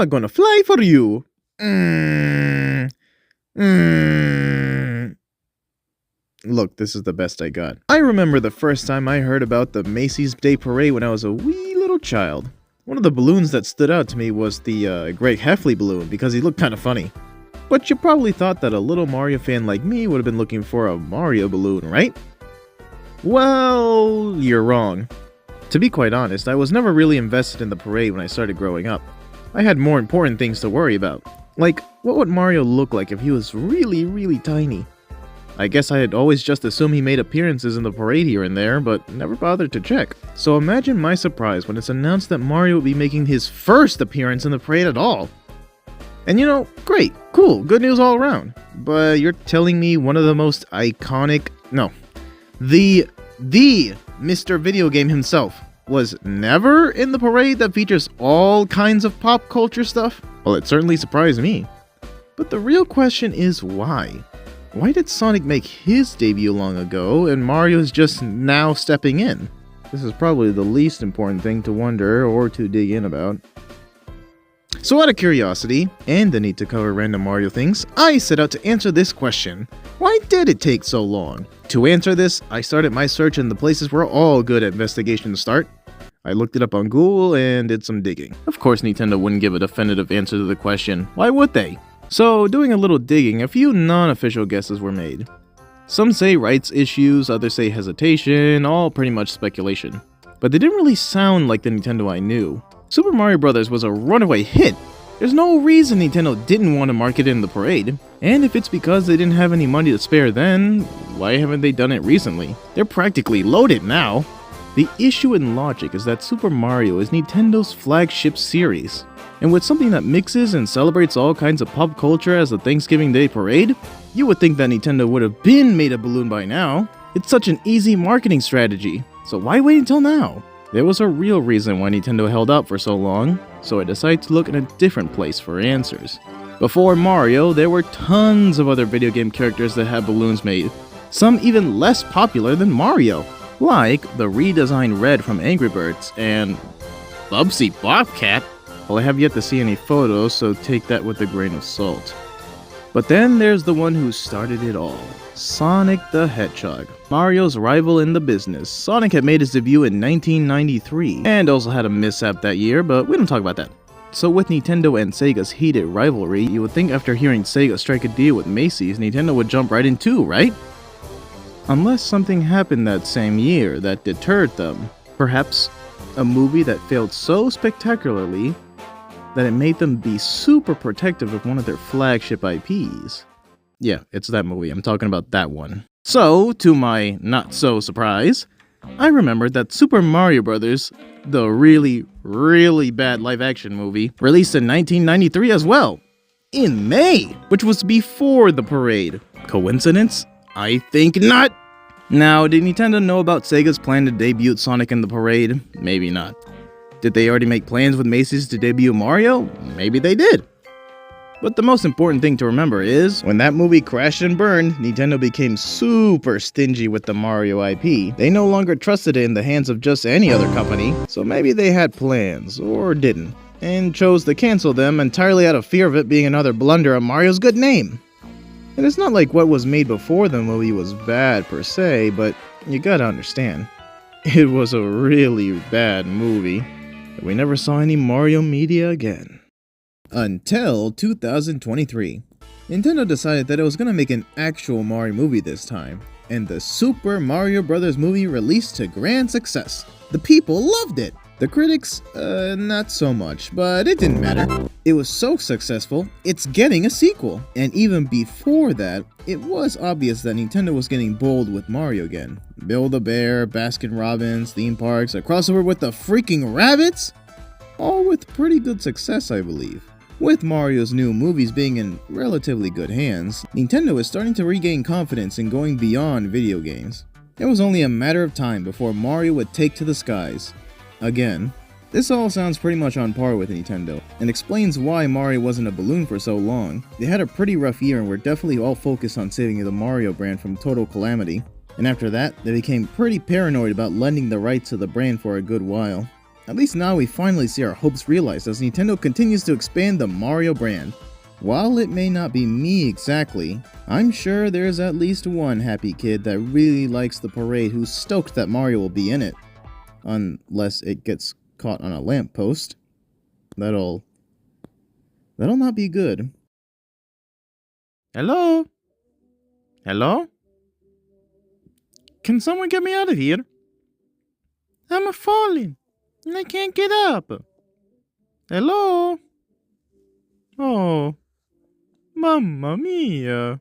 I'm gonna fly for you. Mm. Mm. Look, this is the best I got. I remember the first time I heard about the Macy's Day Parade when I was a wee little child. One of the balloons that stood out to me was the Greg Heffley balloon because he looked kind of funny. But you probably thought that a little Mario fan like me would have been looking for a Mario balloon, right? Well, you're wrong. To be quite honest, I was never really invested in the parade when I started growing up. I had more important things to worry about. Like, what would Mario look like if he was really, really tiny? I guess I had always just assumed he made appearances in the parade here and there, but never bothered to check. So imagine my surprise when it's announced that Mario would be making his first appearance in the parade at all. And you know, great, cool, good news all around. But you're telling me one of the most iconic, the Mr. Video Game himself was never in the parade that features all kinds of pop culture stuff? Well, it certainly surprised me. But the real question is why? Why did Sonic make his debut long ago and Mario is just now stepping in? This is probably the least important thing to wonder or to dig in about. So out of curiosity, and the need to cover random Mario things, I set out to answer this question. Why did it take so long? To answer this, I started my search in the places where all good investigations start. I looked it up on Google and did some digging. Of course, Nintendo wouldn't give a definitive answer to the question. Why would they? So, doing a little digging, a few non-official guesses were made. Some say rights issues, others say hesitation, all pretty much speculation. But they didn't really sound like the Nintendo I knew. Super Mario Bros. Was a runaway hit. There's no reason Nintendo didn't want to market it in the parade. And if it's because they didn't have any money to spare then, why haven't they done it recently? They're practically loaded now. The issue in logic is that Super Mario is Nintendo's flagship series. And with something that mixes and celebrates all kinds of pop culture as the Thanksgiving Day Parade, you would think that Nintendo would have been made a balloon by now. It's such an easy marketing strategy, so why wait until now? There was a real reason why Nintendo held out for so long, so I decided to look in a different place for answers. Before Mario, there were tons of other video game characters that had balloons made, some even less popular than Mario, like the redesigned Red from Angry Birds and Bubsy Bobcat. Well, I have yet to see any photos, so take that with a grain of salt. But then there's the one who started it all, Sonic the Hedgehog. Mario's rival in the business. Sonic had made his debut in 1993, and also had a mishap that year, but we don't talk about that. So with Nintendo and Sega's heated rivalry, you would think after hearing Sega strike a deal with Macy's, Nintendo would jump right in too, right? Unless something happened that same year that deterred them. Perhaps a movie that failed so spectacularly that it made them be super protective of one of their flagship IPs. Yeah, it's that movie, I'm talking about that one. So, to my not-so-surprise, I remembered that Super Mario Bros., the really, really bad live-action movie, released in 1993 as well, in May, which was before the parade. Coincidence? I think not! Now, did Nintendo know about Sega's plan to debut Sonic in the parade? Maybe not. Did they already make plans with Macy's to debut Mario? Maybe they did. But the most important thing to remember is, when that movie crashed and burned, Nintendo became super stingy with the Mario IP. They no longer trusted it in the hands of just any other company, so maybe they had plans, or didn't, and chose to cancel them entirely out of fear of it being another blunder on Mario's good name. And it's not like what was made before the movie was bad per se, but you gotta understand, it was a really bad movie. We never saw any Mario media again. Until 2023. Nintendo decided that it was gonna make an actual Mario movie this time, and the Super Mario Bros. Movie released to grand success. The people loved it! The critics, not so much, but it didn't matter. It was so successful, it's getting a sequel. And even before that, it was obvious that Nintendo was getting bold with Mario again. Build-A-Bear, Baskin-Robbins, theme parks, a crossover with the freaking Rabbids? All with pretty good success, I believe. With Mario's new movies being in relatively good hands, Nintendo is starting to regain confidence in going beyond video games. It was only a matter of time before Mario would take to the skies. Again. This all sounds pretty much on par with Nintendo, and explains why Mario wasn't a balloon for so long. They had a pretty rough year and were definitely all focused on saving the Mario brand from total calamity. And after that, they became pretty paranoid about lending the rights to the brand for a good while. At least now we finally see our hopes realized as Nintendo continues to expand the Mario brand. While it may not be me exactly, I'm sure there's at least one happy kid that really likes the parade who's stoked that Mario will be in it. Unless it gets caught on a lamppost. That'll not be good. Hello? Hello? Can someone get me out of here? I'm falling, and I can't get up. Hello? Oh, mamma mia.